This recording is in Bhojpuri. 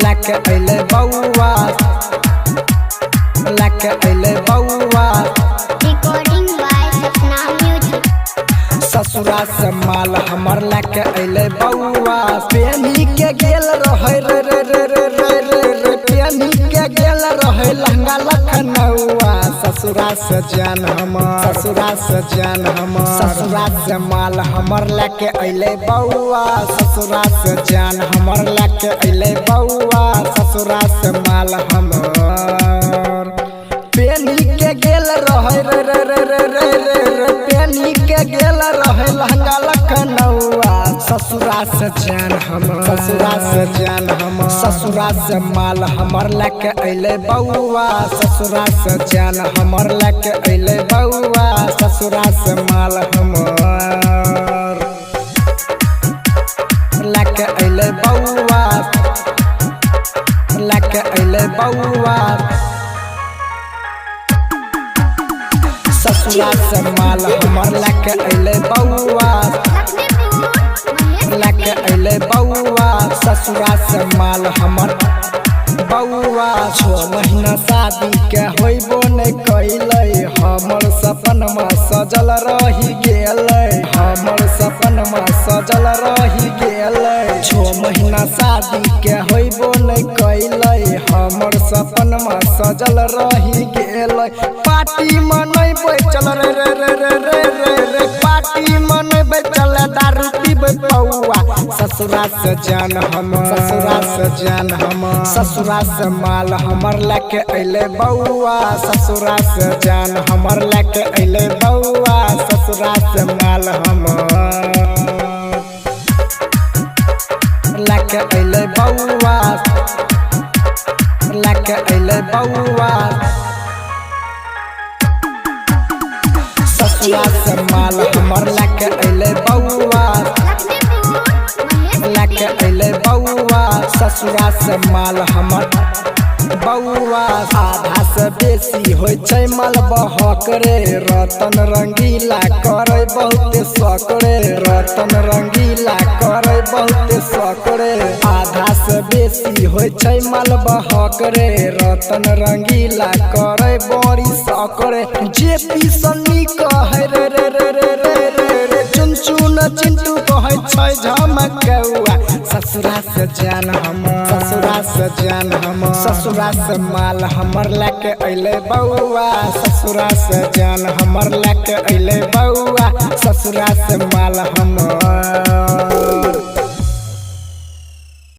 लेके अइले बउआ, लेके अइले बउआ। Recording by Sapna Music. ससुरा से माल हमर लेके अइले बउआ। पेनी के गेल रहे रे रे रे रे रे रे रे, पेनी के गेल रहे लहंगा लखनऊआ। ससुरा से जान हमर, ससुरा से जान हमर, ससुरा से माल हमर लेके अइले बउआ। ससुरा से जान हमर लेके अइले बउआ। ससुरा से माल हमर पेनी के गेल रहे रे रे रे रे रे रे रे, पेनी के गेल रहे लहंगा लखनऊआ। ससुरा से जान हमर, ससुरा से जान हमर, ससुरा से माल हमर लेके अइले बउआ। ससुरा से जान हमर लेके अइले बउआ। ससुरा से माल हमर लेके अइले बउआ, लेके अइले बउआ। ससुरा से माल हमर लेके अइले बउआ, लेके अइले बउआ। ससुरा से माल हमर बउआ। 6 महीना शादी के होइबो नहीं कैले, हमर सपनमा सजल रही गेलै, हमर सपनमा सजल रही गेलै। 6 महीना शादी के होइबो नहीं कैले, हमर सपनमा सजल रही गेलै। पार्टी मनैबै चल रे रे रे रे रे रे रे, पार्टी मनैबै चल दारू पीबै पौआ। ससुरा से जान हमर, ससुरा से जान हमर, ससुरा से माल हमर लेके अइले बउआ। ससुरा से जान हमर लेके अइले बउआ। ससुरा से माल हमर लेके अइले बउआ, लेके अइले बउआ। ससुरा से माल हमर लेके अइले बउआ, लेके अइले बउआ। ससुरा से माल हमर बउआ। आधा से बेसी होइ छै माल बहक रे, रतन रंगीला करे बहुत शौक रे, रतन रंगीला करे बहुत शौक रे। आधा से बेसी होइ छै माल बहक रे, रतन रंगीला करे बड़ी शौक रे। जेपी सन्नी कहे रे रे रे रे रे रे रे, चुन चुन चिंटू कहे छै झमकौआ। ससुरा से जान हमर, ससुरा से जान हमर, ससुरा से माल हमर लेके अइले बउआ। ससुरा से जान हमर लेके अइले बउआ। ससुरा से माल हमर।